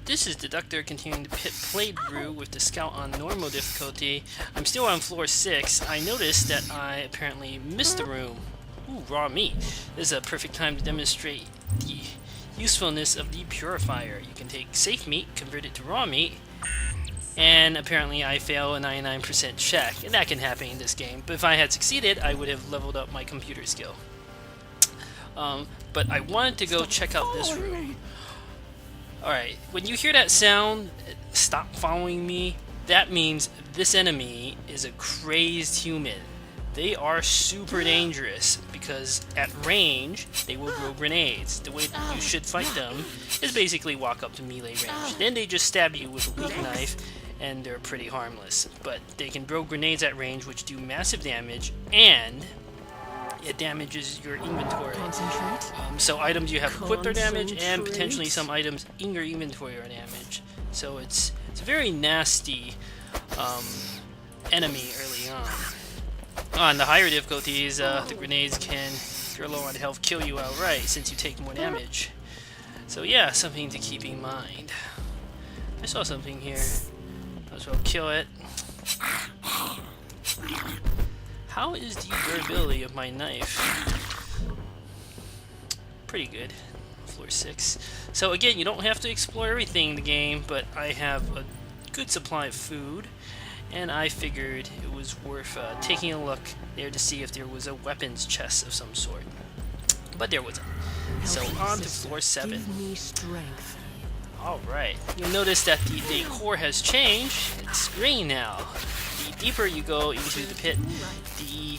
This is Deducter continuing the pit playthrough with the Scout on normal difficulty. I'm still on floor 6. I noticed that I apparently missed a room. Ooh, raw meat. This is a perfect time to demonstrate the usefulness of the purifier. You can take safe meat, convert it to raw meat, and apparently I fail a 99% check. And that can happen in this game. But if I had succeeded, I would have leveled up my computer skill. But I wanted to go check out this room. Alright, when you hear that sound, stop following me, that means this enemy is a crazed human. They are super dangerous because at range, they will throw grenades. The way that you should fight them is basically walk up to melee range. Then they just stab you with a weak knife and they're pretty harmless. But they can throw grenades at range which do massive damage and it damages your inventory. So items you have equipped are damaged, and potentially some items in your inventory are damaged. So it's a very nasty enemy early on. On the higher difficulties, the grenades can, if you're low on health, kill you outright since you take more damage. So yeah, something to keep in mind. I saw something here. Might as well kill it. How is the durability of my knife? Pretty good. Floor 6. So again, you don't have to explore everything in the game, but I have a good supply of food, and I figured it was worth taking a look there to see if there was a weapons chest of some sort. But there wasn't. So on to floor 7. Alright, you'll notice that the decor has changed. It's green now. The deeper you go into the pit, the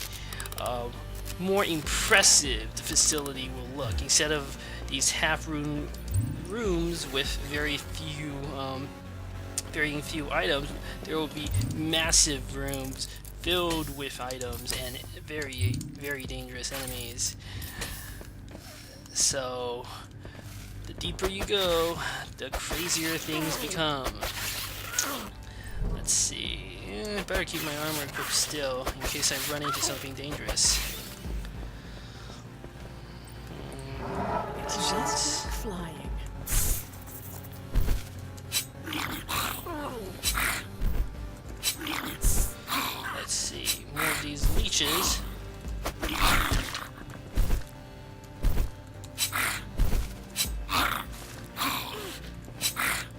more impressive the facility will look. Instead of these half-room rooms with very few items, there will be massive rooms filled with items and very, very dangerous enemies. So the deeper you go, the crazier things become. Let's see. I better keep my armor equipped still in case I run into something dangerous. Just flying. Let's see. More of these leeches.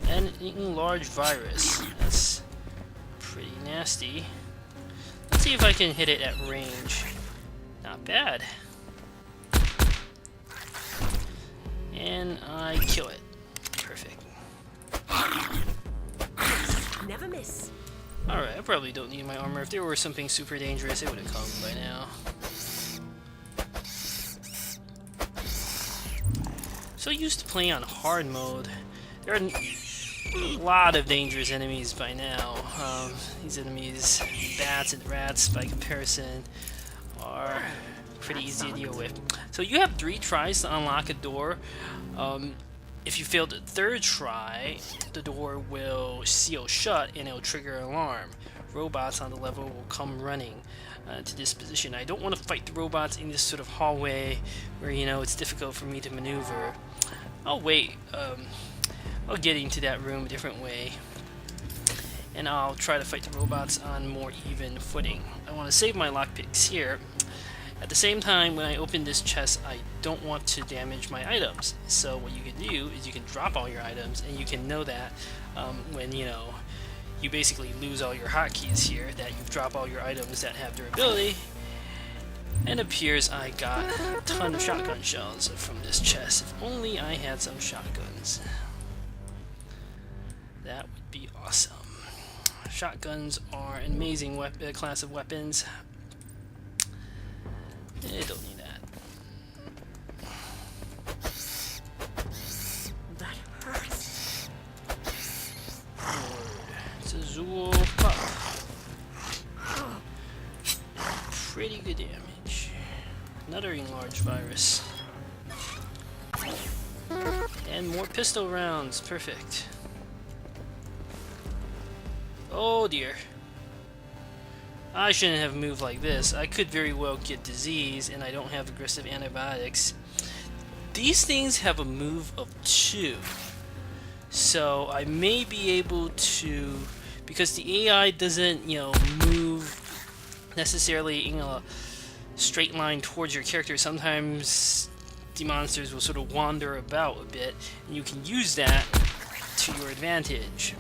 And an enlarged virus. That's pretty nasty. Let's see if I can hit it at range. Not bad. And I kill it. Perfect. Never miss. Alright, I probably don't need my armor. If there were something super dangerous, it would have come by now. So used to playing on hard mode. There are a lot of dangerous enemies by now. These enemies, bats and rats by comparison, are pretty easy to deal with. So you have 3 tries to unlock a door. If you fail the 3rd try, the door will seal shut and it will trigger an alarm. Robots on the level will come running to this position. I don't want to fight the robots in this sort of hallway where, you know, it's difficult for me to maneuver. I'll wait. I'll get into that room a different way, and I'll try to fight the robots on more even footing. I want to save my lockpicks here. At the same time, when I open this chest, I don't want to damage my items. So what you can do is you can drop all your items, and you can know that when, you know, you basically lose all your hotkeys here, that you've dropped all your items that have durability. And it appears I got a ton of shotgun shells from this chest. If only I had some shotguns. That would be awesome. Shotguns are an amazing class of weapons. Don't need that. That hurts. It's a Zool Pup. Pretty good damage. Another enlarged virus. And more pistol rounds. Perfect. Oh dear. I shouldn't have moved like this. I could very well get disease, and I don't have aggressive antibiotics. These things have a move of 2. So I may be able to, because the AI doesn't, move necessarily in a straight line towards your character. Sometimes the monsters will sort of wander about a bit, and you can use that to your advantage,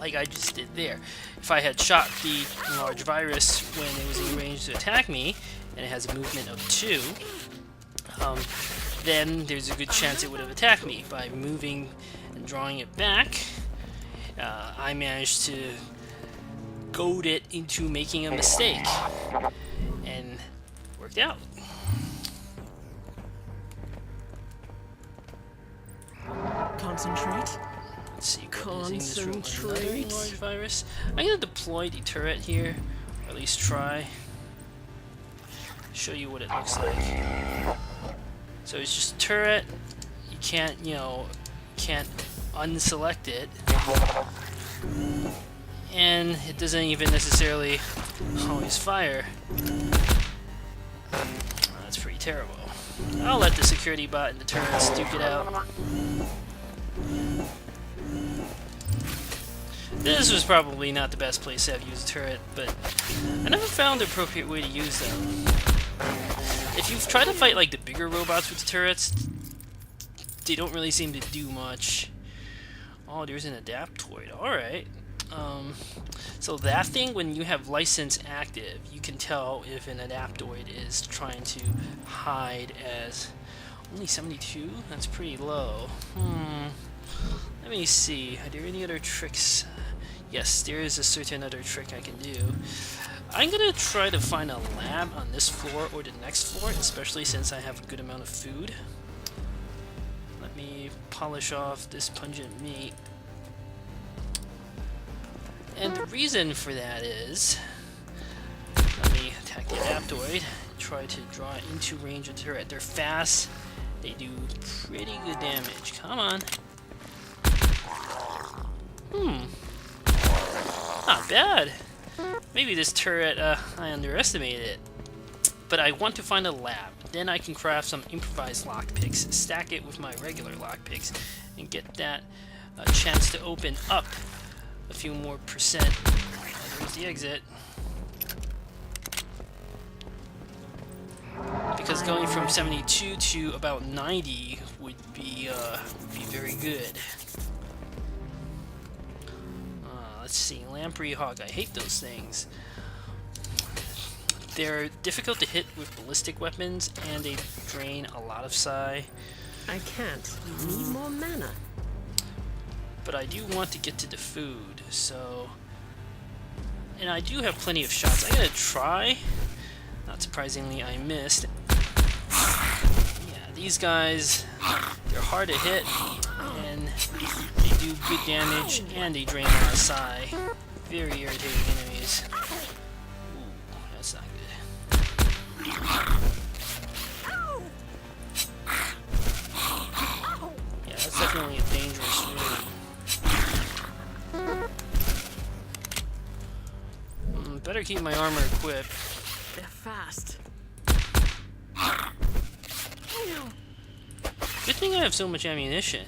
like I just did there. If I had shot the large virus when it was in range to attack me, and it has a movement of 2, then there's a good chance it would have attacked me. By moving and drawing it back, I managed to goad it into making a mistake, and worked out. Concentrate. Let's see, what is in this room? Another Concentrate. large virus. I'm gonna deploy the turret here, or at least try. Show you what it looks like. So it's just a turret. You can't, can't unselect it, and it doesn't even necessarily always fire. That's pretty terrible. I'll let the security bot and the turrets duke it out. This was probably not the best place to have used a turret, but I never found the appropriate way to use them. If you've tried to fight like the bigger robots with the turrets, they don't really seem to do much. Oh, there's an adaptoid. Alright. So that thing, when you have license active, you can tell if an adaptoid is trying to hide as only 72? That's pretty low. Let me see. Are there any other tricks? Yes, there is a certain other trick I can do. I'm gonna try to find a lab on this floor or the next floor, especially since I have a good amount of food. Let me polish off this pungent meat. And the reason for that is, let me attack the adaptoid, try to draw it into range of the turret. They're fast, they do pretty good damage. Come on. Not bad. Maybe this turret, I underestimated it. But I want to find a lab. Then I can craft some improvised lockpicks, stack it with my regular lockpicks, and get that chance to open up a few more percent. There's the exit. Because going from 72 to about 90 would be very good. Let's see, Lamprey Hawk. I hate those things. They're difficult to hit with ballistic weapons, and they drain a lot of psi. I can't. You need more mana. But I do want to get to the food, so... And I do have plenty of shots. I'm gonna try. Not surprisingly, I missed. Yeah, these guys, they're hard to hit, and they do good damage, and they drain a lot of psi. Very irritating enemies. Ooh, that's not good. Yeah, that's definitely a dangerous room. Better keep my armor equipped. They're fast. Good thing I have so much ammunition.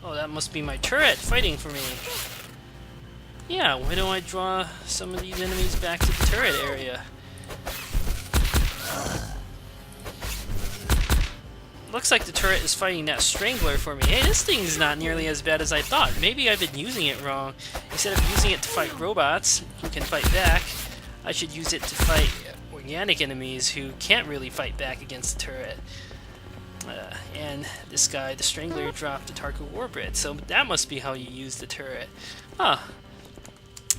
Oh, that must be my turret fighting for me. Yeah, why don't I draw some of these enemies back to the turret area? Looks like the turret is fighting that strangler for me. Hey, this thing's not nearly as bad as I thought. Maybe I've been using it wrong. Instead of using it to fight robots who can fight back, I should use it to fight organic enemies who can't really fight back against the turret. And this guy, the strangler, dropped the Tarka Warbread, so that must be how you use the turret. Huh.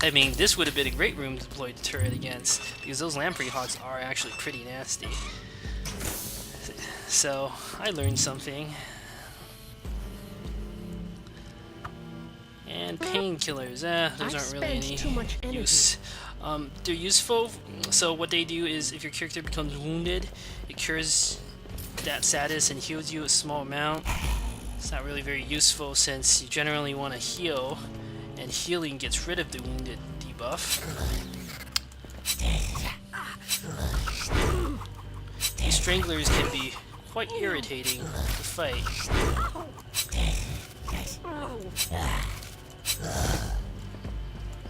I mean, this would have been a great room to deploy the turret against, because those Lamprey Hawks are actually pretty nasty. So, I learned something. And painkillers, those aren't really any use. They're useful, so what they do is if your character becomes wounded, it cures that status and heals you a small amount. It's not really very useful since you generally want to heal, and healing gets rid of the wounded debuff. These stranglers can be quite irritating to fight.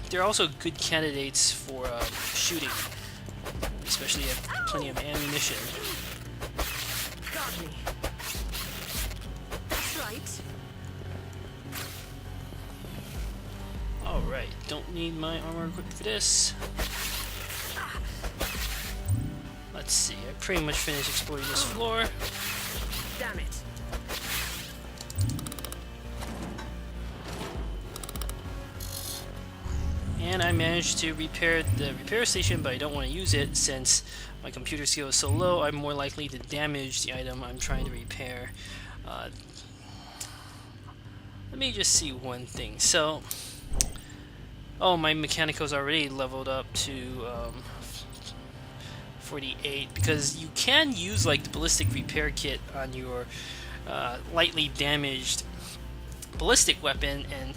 They're also good candidates for shooting, especially if you have plenty of ammunition. Got me. That's right. Alright, don't need my armor equipped for this. Let's see, I pretty much finished exploring this floor. Damn it. And I managed to repair the repair station, but I don't want to use it since my computer skill is so low. I'm more likely to damage the item I'm trying to repair. Let me just see one thing. So, oh, my Mechanico's already leveled up to 48, because you can use like the ballistic repair kit on your lightly damaged ballistic weapon, and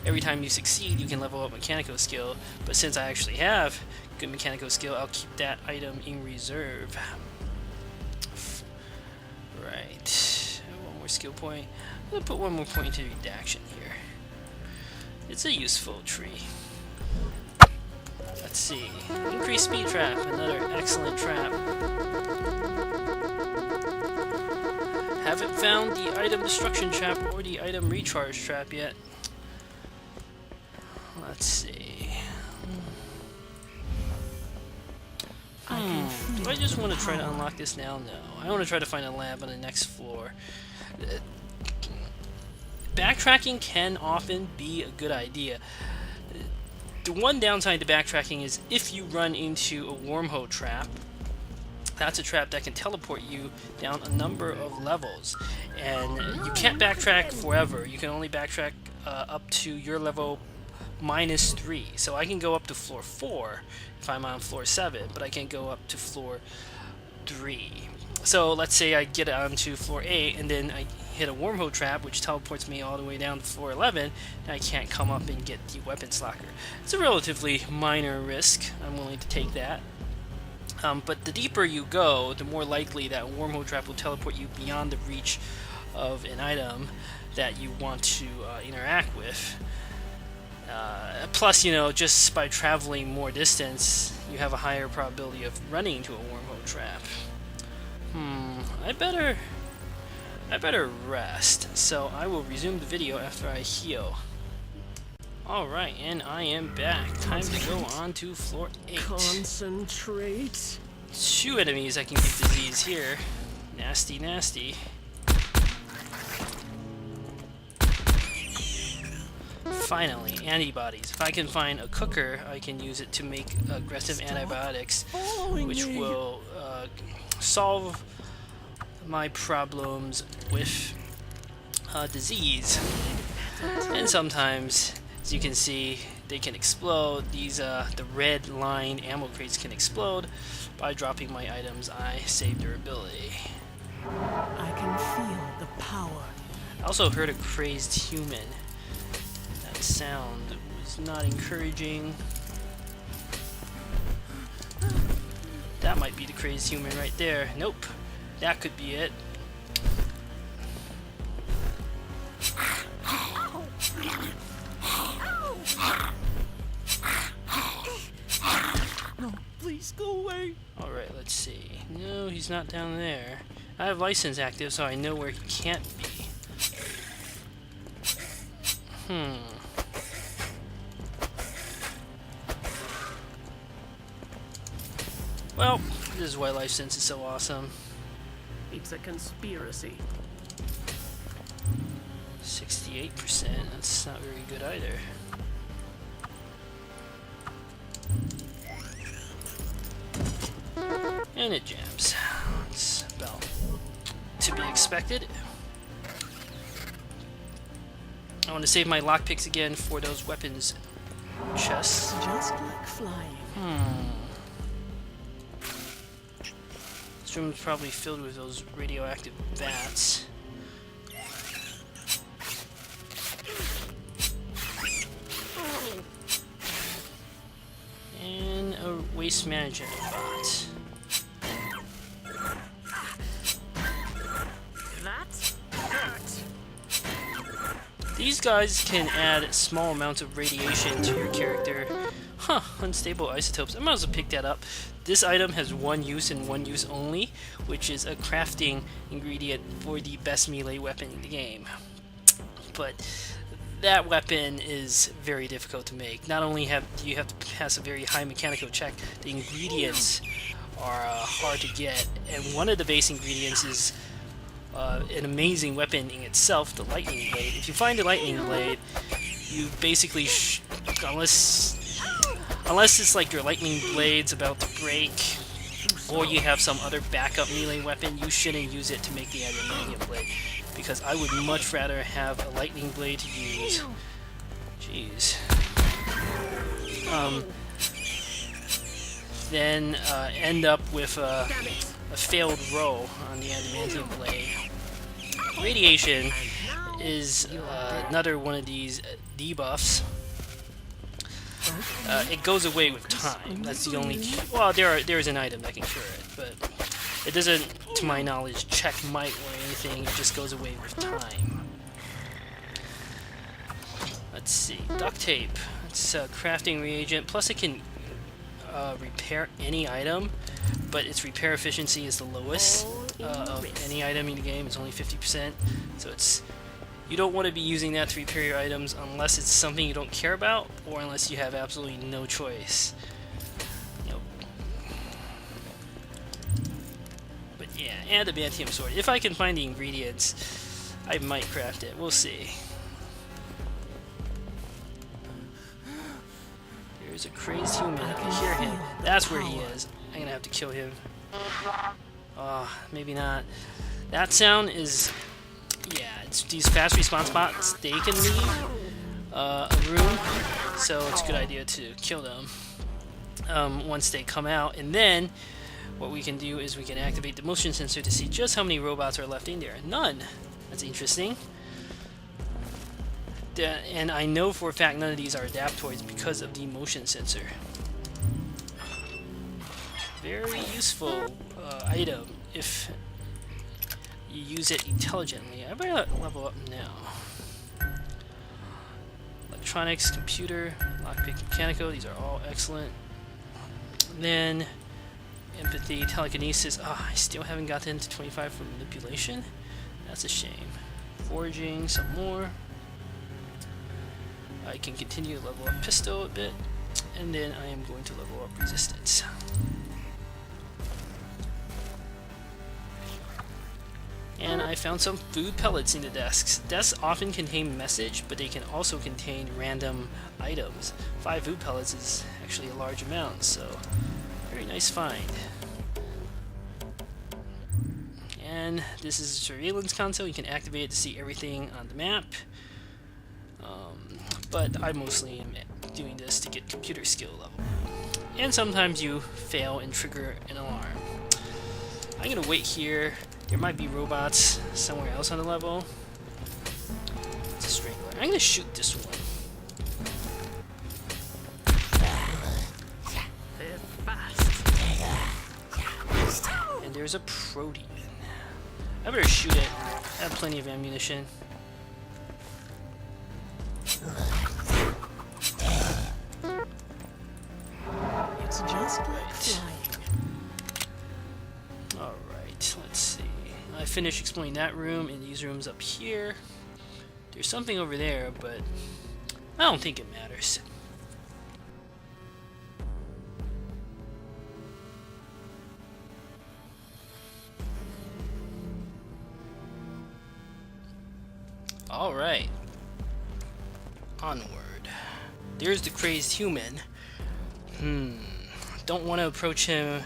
every time you succeed you can level up Mechanico skill. But since I actually have good Mechanico skill, I'll keep that item in reserve. Right, one more skill point. I'm gonna put one more point into redaction here. It's a useful tree. Let's see. Increased speed trap, another excellent trap. Haven't found the item destruction trap or the item recharge trap yet. Let's see. Do I just want to try to unlock this now? No. I want to try to find a lab on the next floor. Backtracking can often be a good idea. The one downside to backtracking is if you run into a wormhole trap. That's a trap that can teleport you down a number of levels, and you can't backtrack forever. You can only backtrack up to your level -3. So I can go up to floor 4 if I'm on floor 7, but I can't go up to floor 3. So let's say I get onto floor 8 and then I hit a wormhole trap which teleports me all the way down to floor 11, and I can't come up and get the weapon slacker. It's a relatively minor risk. I'm willing to take that. But the deeper you go, the more likely that wormhole trap will teleport you beyond the reach of an item that you want to interact with. Plus, you know, just by traveling more distance, you have a higher probability of running into a wormhole trap. I better rest. So I will resume the video after I heal. Alright, and I am back. Time to go on to floor 8. Concentrate. 2 enemies I can give disease here. Nasty, nasty. Finally, antibodies. If I can find a cooker, I can use it to make aggressive antibiotics, which will solve my problems with disease. And sometimes, as you can see, they can explode. These the red line ammo crates can explode. By dropping my items, I save durability. I can feel the power. I also heard a crazed human. That sound was not encouraging. That might be the crazed human right there. Nope. That could be it. No, please go away. Alright, let's see. No, he's not down there. I have license active, so I know where he can't be. Well, this is why license is so awesome. It's a conspiracy. 68%, that's not very good either. And it jams. It's about to be expected. I want to save my lockpicks again for those weapons chests. Just like flying. This room is probably filled with those radioactive bats. And a waste management bot. These guys can add small amounts of radiation to your character. Huh, unstable isotopes. I might as well pick that up. This item has one use and one use only, which is a crafting ingredient for the best melee weapon in the game. But that weapon is very difficult to make. Not only do you have to pass a very high mechanical check, the ingredients are hard to get, and one of the base ingredients is an amazing weapon in itself, the lightning blade. If you find the lightning blade, you basically, unless it's like your lightning blade's about to break, or you have some other backup melee weapon, you shouldn't use it to make the adamantium blade, because I would much rather have a lightning blade to use. Jeez. Then end up with a failed roll on the adamantium blade. Radiation is another one of these debuffs. It goes away with time. That's the only... Well, there's an item that can cure it, but it doesn't, to my knowledge, check might or anything. It just goes away with time. Let's see. Duct tape. It's a crafting reagent. Plus it can repair any item, but its repair efficiency is the lowest of any item in the game. It's only 50%. So it's... You don't want to be using that to repair your items unless it's something you don't care about, or unless you have absolutely no choice. Yep. But yeah, and the adamantium sword. If I can find the ingredients, I might craft it. We'll see. There's a crazed human. I can hear him. That's where he is. I'm gonna have to kill him. Maybe not. That sound is... Yeah, it's these fast response bots, they can leave a room, so it's a good idea to kill them once they come out. And then what we can do is we can activate the motion sensor to see just how many robots are left in there. None. That's interesting. And I know for a fact none of these are adaptoids because of the motion sensor. Very useful item if you use it intelligently. I better level up now. Electronics, computer, lockpick, mechanical, these are all excellent. Then empathy, telekinesis. I still haven't gotten to 25 for manipulation. That's a shame. Forging, some more. I can continue to level up pistol a bit, and then I am going to level up resistance. And I found some food pellets in the desks. Desks often contain message, but they can also contain random items. 5 food pellets is actually a large amount, so very nice find. And this is a surveillance console. You can activate it to see everything on the map. But I mostly am doing this to get computer skill level. And sometimes you fail and trigger an alarm. I'm gonna wait here. There might be robots somewhere else on the level. It's a strangler. I'm gonna shoot this one. They're fast. And there's a protean. I better shoot it. I have plenty of ammunition. It's just like flying. Alright, let's see. I finished exploring that room and these rooms up here. There's something over there, but I don't think it matters. Alright. Onward. There's the crazed human. Don't want to approach him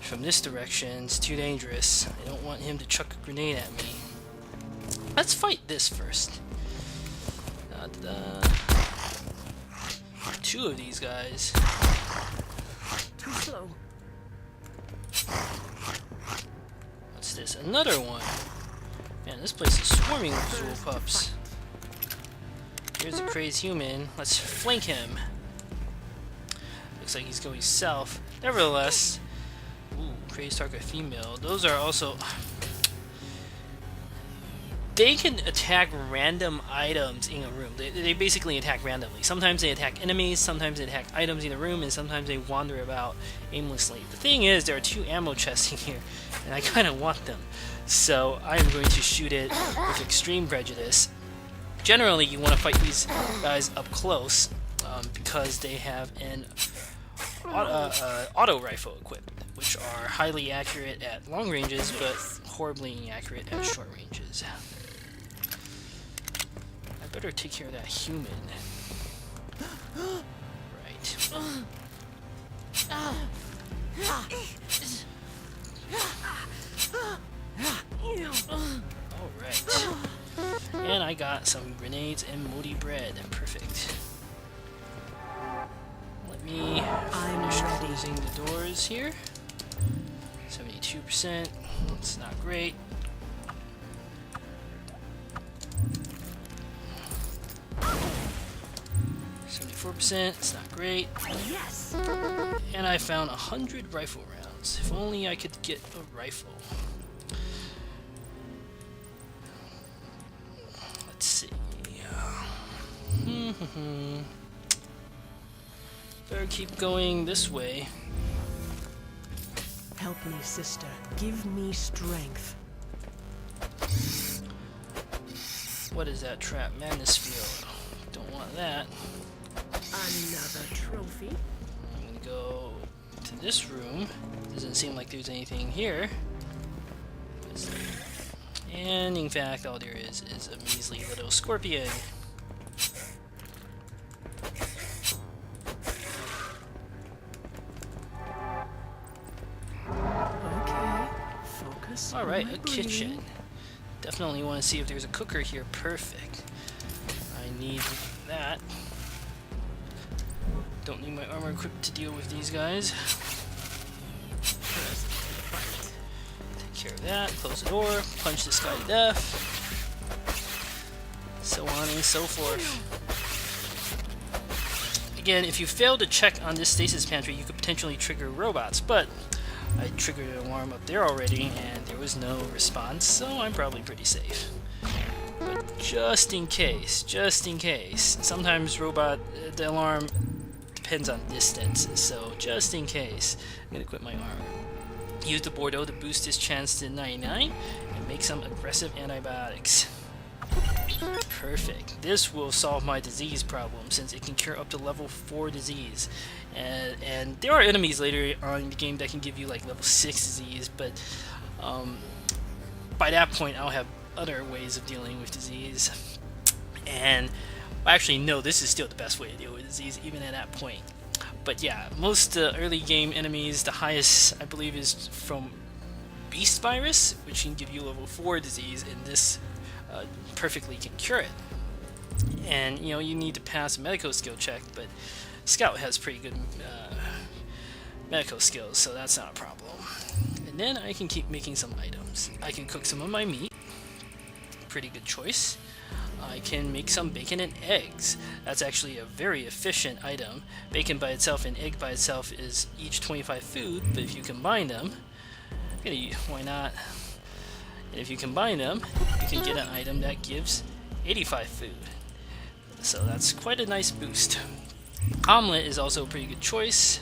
from this direction. It's too dangerous. I don't want him to chuck a grenade at me. Let's fight this first. Two of these guys. Too slow. What's this? Another one. Man, this place is swarming with Zool pups. Here's a crazed human. Let's flank him. Looks like he's going south. Nevertheless, ooh, crazed target female. Those are also... they can attack random items in a room. They basically attack randomly. Sometimes they attack enemies, sometimes they attack items in a room, and sometimes they wander about aimlessly. The thing is, there are 2 ammo chests in here, and I kind of want them. So I am going to shoot it with extreme prejudice. Generally, you want to fight these guys up close because they have an auto rifle equipped, which are highly accurate at long ranges, but horribly inaccurate at short ranges. I better take care of that human. Right. Alright. And I got some grenades and moldy bread. Perfect. Let me finish closing the doors here. 72%. It's not great. 74%. It's not great. Yes. And I found 100 rifle rounds. If only I could get a rifle. Let's see. Better keep going this way. Help me, sister. Give me strength. What is that trap? Madness field. Don't want that. Another trophy. I'm gonna go to this room. Doesn't seem like there's anything here. And in fact, all there is a measly little scorpion. Okay. Focus. Alright, on my a kitchen. breathing. Definitely want to see if there's a cooker here. Perfect. I need that. Don't need my armor equipped to deal with these guys. Take care of that. Close the door. Punch this guy to death. So on and so forth. Again, if you fail to check on this stasis pantry, you could potentially trigger robots, but I triggered an alarm up there already, and there was no response, so I'm probably pretty safe. But just in case, sometimes the alarm depends on distance, so just in case, I'm going to equip my armor. Use the Bordeaux to boost his chance to 99, and make some aggressive antibiotics. Perfect. This will solve my disease problem, since it can cure up to level 4 disease. And there are enemies later on in the game that can give you like level 6 disease, but by that point I'll have other ways of dealing with disease. And actually, no, this is still the best way to deal with disease, even at that point. But yeah, most early game enemies, the highest I believe is from Beast Virus, which can give you level 4 disease, and this perfectly can cure it. And you know, you need to pass a medical skill check, but Scout has pretty good medical skills, so that's not a problem. And then I can keep making some items. I can cook some of my meat. Pretty good choice. I can make some bacon and eggs. That's actually a very efficient item. Bacon by itself and egg by itself is each 25 food, but if you combine them, why not? And if you combine them, you can get an item that gives 85 food. So that's quite a nice boost. Omelet is also a pretty good choice.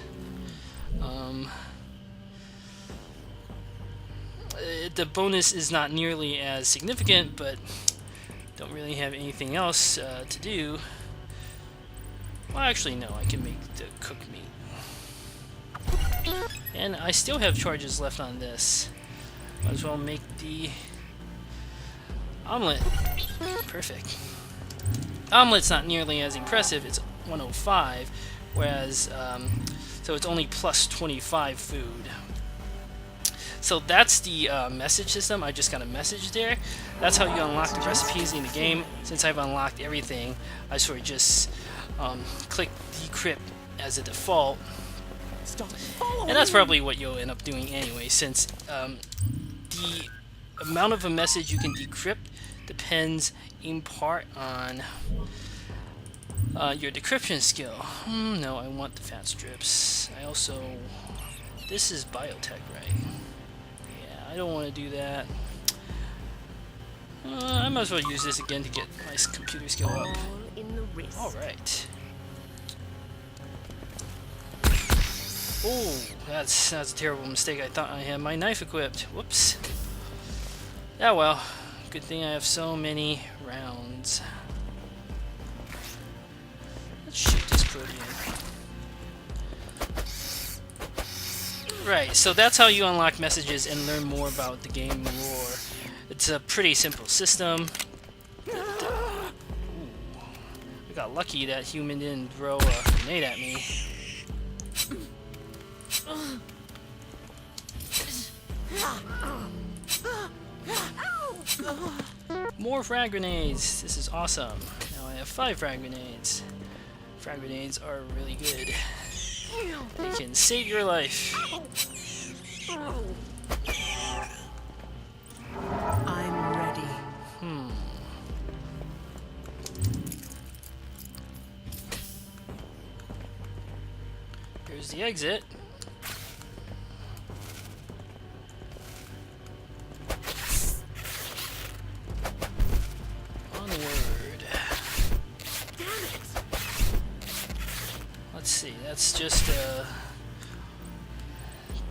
The bonus is not nearly as significant, but don't really have anything else to do. Well, actually, no, I can make the cooked meat. And I still have charges left on this. Might as well make the omelet. Perfect. Omelet's not nearly as impressive. It's 105, whereas so it's only plus 25 food. So that's the message system. I just got a message there. That's how you unlock the recipes in the game. Since I've unlocked everything, I sort of just click decrypt as a default. And that's probably what you'll end up doing anyway, since the amount of a message you can decrypt depends in part on your decryption skill. No, I want the fat strips. I also... This is biotech, right? Yeah, I don't want to do that. I might as well use this again to get my computer skill up. All in the wrist. Alright. Oh, that's a terrible mistake. I thought I had my knife equipped. Whoops. Yeah, well. Good thing I have so many rounds. Let's shoot this protean. Right, so that's how you unlock messages and learn more about the game lore. It's a pretty simple system. Ooh. I got lucky that human didn't throw a grenade at me. More frag grenades! This is awesome. Now I have 5 frag grenades. Frag grenades are really good. They can save your life. I'm ready. Here's the exit. Onward. Let's see, that's just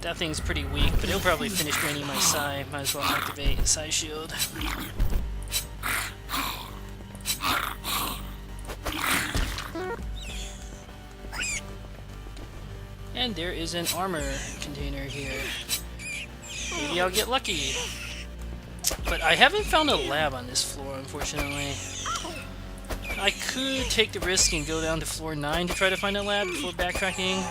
that thing's pretty weak, but it'll probably finish draining my psi. Might as well activate a psi shield. And there is an armor container here. Maybe I'll get lucky. But I haven't found a lab on this floor, unfortunately. I could take the risk and go down to floor 9 to try to find a lab before backtracking.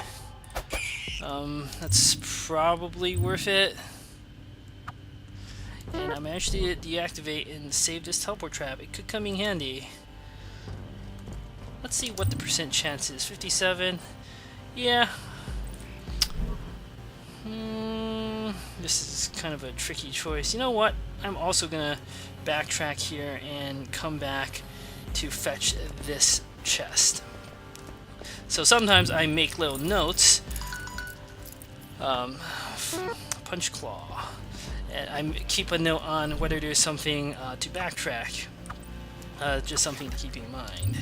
That's probably worth it. And I managed to deactivate and save this teleport trap. It could come in handy. Let's see what the percent chance is. 57. Yeah. This is kind of a tricky choice. You know what? I'm also gonna backtrack here and come back to fetch this chest. So sometimes I make little notes. Punch claw. And I keep a note on whether there's something to backtrack. Just something to keep in mind.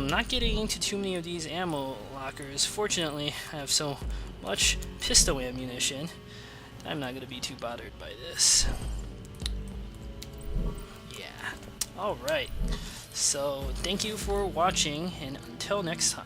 Not getting into too many of these ammo lockers. Fortunately, I have so much pistol ammunition. I'm not going to be too bothered by this. Yeah. Alright. So, thank you for watching, and until next time.